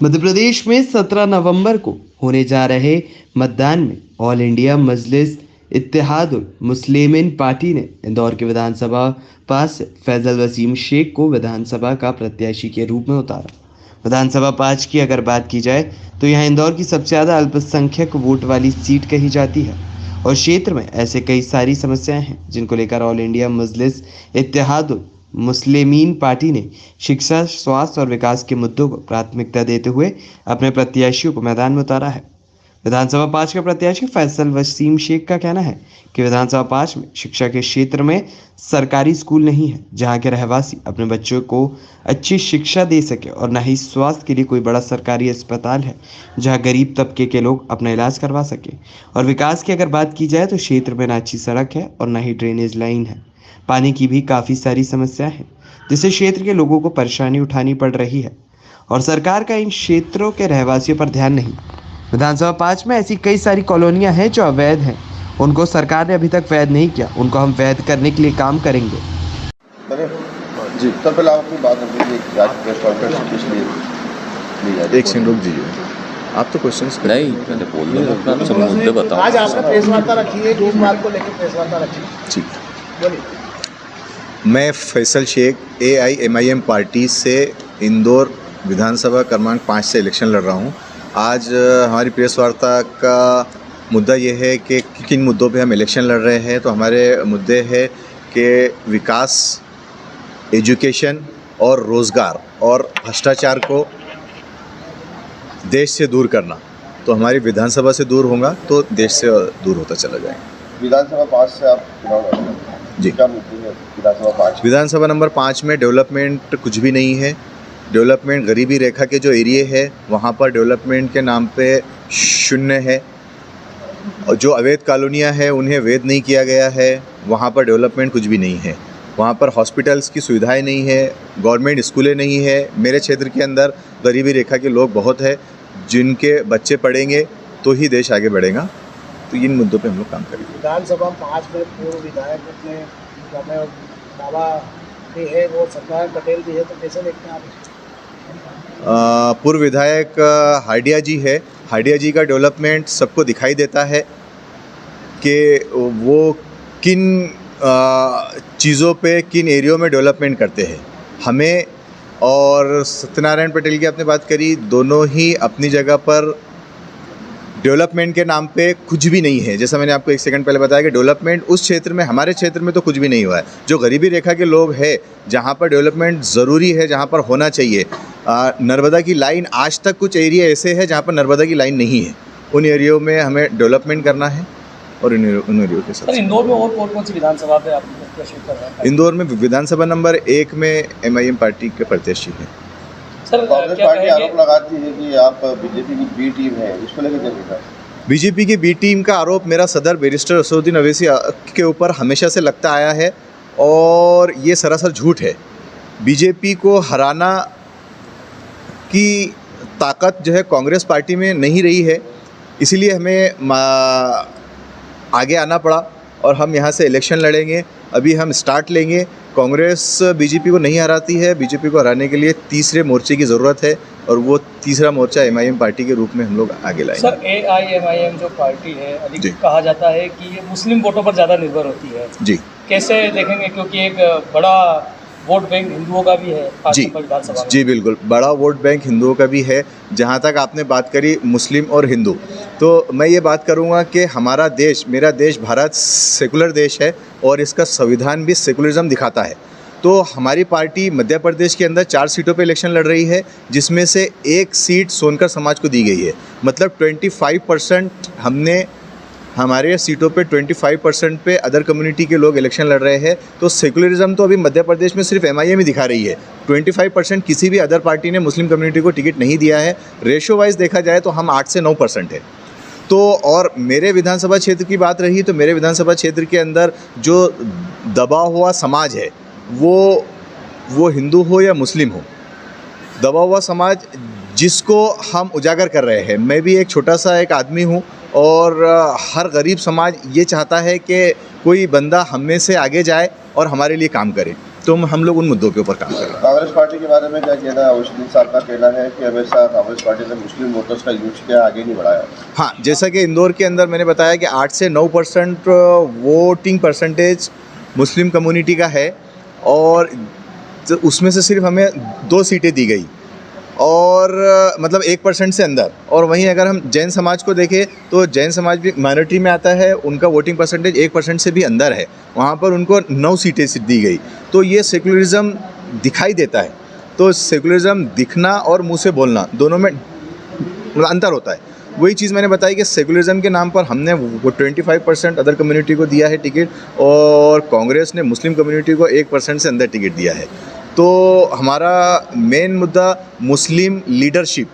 मध्य प्रदेश में 17 नवंबर को होने जा रहे मतदान में ऑल इंडिया मजलिस इत्तेहादुल मुस्लिमीन पार्टी ने इंदौर के विधानसभा पास से फैजल वसीम शेख को विधानसभा का प्रत्याशी के रूप में उतारा। विधानसभा 5 की अगर बात की जाए तो यहाँ इंदौर की सबसे ज़्यादा अल्पसंख्यक वोट वाली सीट कही जाती है और क्षेत्र में ऐसे कई सारी समस्याएं हैं जिनको लेकर ऑल इंडिया मजलिस इत्तेहादुल मुस्लिमीन पार्टी ने शिक्षा, स्वास्थ्य और विकास के मुद्दों को प्राथमिकता देते हुए अपने प्रत्याशियों को मैदान में उतारा है। विधानसभा 5 के प्रत्याशी फैसल वसीम शेख का कहना है कि विधानसभा 5 में शिक्षा के क्षेत्र में सरकारी स्कूल नहीं है जहां के रहवासी अपने बच्चों को अच्छी शिक्षा दे सके और न ही स्वास्थ्य के लिए कोई बड़ा सरकारी अस्पताल है जहां गरीब तबके के लोग अपना इलाज करवा सके। और विकास की अगर बात की जाए तो क्षेत्र में न अच्छी सड़क है और न ही ड्रेनेज लाइन है। पानी की भी काफ़ी सारी समस्या है जिससे क्षेत्र के लोगों को परेशानी उठानी पड़ रही है और सरकार का इन क्षेत्रों के रहवासियों पर ध्यान नहीं। विधानसभा 5 में ऐसी कई सारी कॉलोनियां हैं जो अवैध हैं, उनको सरकार ने अभी तक वैध नहीं किया, उनको हम वैध करने के लिए काम करेंगे। जी तब पहले आप अपनी बात रखिए आज प्रेस कॉन्फ्रेंस इसलिए एक सेकंड रुक दीजिए। आप तो क्वेश्चंस नहीं, मैंने बोल दिया अपना सब मुद्दे बताओ। आज आपने प्रेस वार्ता रखी है, 20 मार्च को लेकर प्रेस वार्ता रखी है। ठीक। बोलिए। मैं फैसल शेख AIMIM पार्टी से इंदौर विधानसभा क्रमांक 5 से इलेक्शन लड़ रहा हूं। आज हमारी प्रेस वार्ता का मुद्दा ये है कि किन मुद्दों पे हम इलेक्शन लड़ रहे हैं। तो हमारे मुद्दे हैं कि विकास, एजुकेशन और रोज़गार और भ्रष्टाचार को देश से दूर करना। तो हमारी विधानसभा से दूर होगा तो देश से दूर होता चला जाएगा। विधानसभा 5 से आप चुनाव लड़ रहे हैं। जी। क्या मुद्दे हैं विधानसभा 5? विधानसभा नंबर 5 में डेवलपमेंट कुछ भी नहीं है। डेवलपमेंट गरीबी रेखा के जो एरिए है वहाँ पर डेवलपमेंट के नाम पे शून्य है और जो अवैध कॉलोनियाँ हैं उन्हें वैध नहीं किया गया है। वहाँ पर डेवलपमेंट कुछ भी नहीं है। वहाँ पर हॉस्पिटल्स की सुविधाएं नहीं है, गवर्नमेंट स्कूलें नहीं है। मेरे क्षेत्र के अंदर गरीबी रेखा के लोग बहुत है जिनके बच्चे पढ़ेंगे तो ही देश आगे बढ़ेगा। तो इन मुद्दों पे हम लोग काम करेंगे। विधानसभा 5 में पूर्व विधायक अपने बाबा भी है, वो सत्यनारायण पटेल भी है, तो कैसे देखते हैं आप? पूर्व विधायक हाडिया जी है। हाडिया जी का डेवलपमेंट सबको दिखाई देता है कि वो किन चीज़ों पे, किन एरियो में डेवलपमेंट करते हैं। हमें और सत्यनारायण पटेल की आपने बात करी, दोनों ही अपनी जगह पर डेवलपमेंट के नाम पे कुछ भी नहीं है। जैसा मैंने आपको एक सेकंड पहले बताया कि डेवलपमेंट उस क्षेत्र में, हमारे क्षेत्र में तो कुछ भी नहीं हुआ है। जो गरीबी रेखा के लोग हैं, जहाँ पर डेवलपमेंट ज़रूरी है, जहाँ पर होना चाहिए, नर्मदा की लाइन, आज तक कुछ एरिया ऐसे हैं जहाँ पर नर्मदा की लाइन नहीं है। उन एरियो में हमें डेवलपमेंट करना है और उन एरियो के साथ। इंदौर में और कौन सी विधानसभा पे आप प्रश्न कर रहे हैं? इंदौर में विधानसभा नंबर 1 में MIM पार्टी के प्रत्याशी हैं। सर, कांग्रेस पार्टी आरोप लगाती है कि आप बीजेपी की बी टीम है, इसको लेकर क्या कहना है? बीजेपी की बी टीम का आरोप मेरा सदर बैरिस्टर असदुद्दीन अवैसी के ऊपर हमेशा से लगता आया है और ये सरासर झूठ है। बीजेपी को हराना की ताकत जो है कांग्रेस पार्टी में नहीं रही है, इसीलिए हमें आगे आना पड़ा और हम यहाँ से इलेक्शन लड़ेंगे। अभी हम स्टार्ट लेंगे। कांग्रेस बीजेपी को नहीं हराती है। बीजेपी को हराने के लिए तीसरे मोर्चे की ज़रूरत है और वो तीसरा मोर्चा MIM पार्टी के रूप में हम लोग आगे लाएंगे। सर, AIMIM जो पार्टी है, अधिक कहा जाता है कि ये मुस्लिम वोटों पर ज़्यादा निर्भर होती है। जी। कैसे देखेंगे, क्योंकि एक बड़ा वोट बैंक हिंदुओं का भी है जी। विधानसभा में। जी बिल्कुल, बड़ा वोट बैंक हिंदुओं का भी है। जहाँ तक आपने बात करी मुस्लिम और हिंदू, तो मैं ये बात करूँगा कि हमारा देश, मेरा देश भारत सेकुलर देश है और इसका संविधान भी सेकुलरिज्म दिखाता है। तो हमारी पार्टी मध्य प्रदेश के अंदर 4 सीटों पे इलेक्शन लड़ रही है, जिसमें से 1 सीट सोनकर समाज को दी गई है। मतलब 25% हमने, हमारे सीटों पे 25% पे अदर कम्युनिटी के लोग इलेक्शन लड़ रहे हैं। तो सेकुलरिज्म तो अभी मध्य प्रदेश में सिर्फ MIM ही दिखा रही है। 25% किसी भी अदर पार्टी ने मुस्लिम कम्युनिटी को टिकट नहीं दिया है। रेशो वाइज देखा जाए तो हम 8 से 9% है। तो और मेरे विधानसभा क्षेत्र की बात रही तो मेरे विधानसभा क्षेत्र के अंदर जो दबा हुआ समाज है, वो हिंदू हो या मुस्लिम हो, दबा हुआ समाज जिसको हम उजागर कर रहे हैं। मैं भी एक छोटा सा एक आदमी हूँ और हर गरीब समाज ये चाहता है कि कोई बंदा हम में से आगे जाए और हमारे लिए काम करे। तो हम लोग उन मुद्दों के ऊपर काम कर रहे हैं। कांग्रेस पार्टी के बारे में क्या कहना है? उस दिन साहब का कहना है कि हमेशा कांग्रेस पार्टी ने मुस्लिम वोटर्स का यूज किया, आगे नहीं बढ़ाया। हाँ, जैसा कि इंदौर के अंदर मैंने बताया कि 8 से 9% वोटिंग परसेंटेज मुस्लिम कम्युनिटी का है और उसमें से सिर्फ हमें 2 सीटें दी गई और मतलब 1% से अंदर। और वहीं अगर हम जैन समाज को देखें तो जैन समाज भी माइनॉरिटी में आता है, उनका वोटिंग परसेंटेज 1% से भी अंदर है, वहाँ पर उनको 9 सीटें दी गई। तो ये सेकुलरिज्म दिखाई देता है। तो सेकुलरिज्म दिखना और मुंह से बोलना दोनों में अंतर होता है। वही चीज़ मैंने बताई कि सेकुलरिज्म के नाम पर हमने वो 25% अदर कम्युनिटी को दिया है टिकट और कांग्रेस ने मुस्लिम कम्युनिटी को 1% से अंदर टिकट दिया है। तो हमारा मेन मुद्दा मुस्लिम लीडरशिप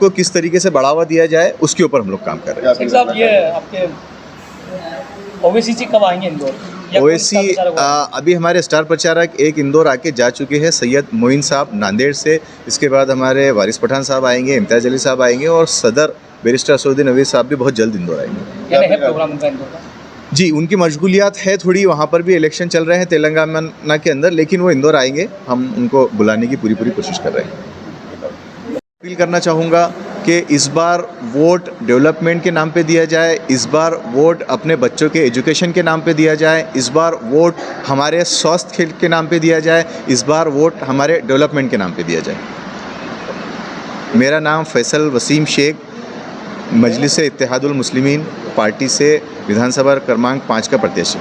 को किस तरीके से बढ़ावा दिया जाए उसके ऊपर हम लोग काम कर रहे हैं। शेख साहब, ये आपके ओवैसी जी कब आएंगे इंदौर? या कोई ओवैसी स्टार प्रचारक होगा? अभी हमारे स्टार प्रचारक एक इंदौर आके जा चुके हैं, सैयद मोइन साहब नांदेड़ से। इसके बाद हमारे वारिस पठान साहब आएंगे, इम्तियाज अली साहब आएंगे और सदर बैरिस्टर असदुद्दीन अवीस साहब भी बहुत जल्द इंदौर आएंगे। यानी है प्रोग्राम उनका इंदौर का? जी, उनकी मशगूलियात है थोड़ी, वहाँ पर भी इलेक्शन चल रहे हैं तेलंगाना के अंदर, लेकिन वो इंदौर आएंगे। हम उनको बुलाने की पूरी कोशिश कर रहे हैं। अपील करना चाहूँगा कि इस बार वोट डेवलपमेंट के नाम पे दिया जाए, इस बार वोट अपने बच्चों के एजुकेशन के नाम पे दिया जाए, इस बार वोट हमारे स्वास्थ्य के नाम पे दिया जाए, इस बार वोट हमारे डेवलपमेंट के नाम पे दिया जाए। मेरा नाम फैसल वसीम शेख, मजलिस इत्तेहादुल मुस्लिमीन पार्टी से विधानसभा क्रमांक 5 का प्रत्याशी।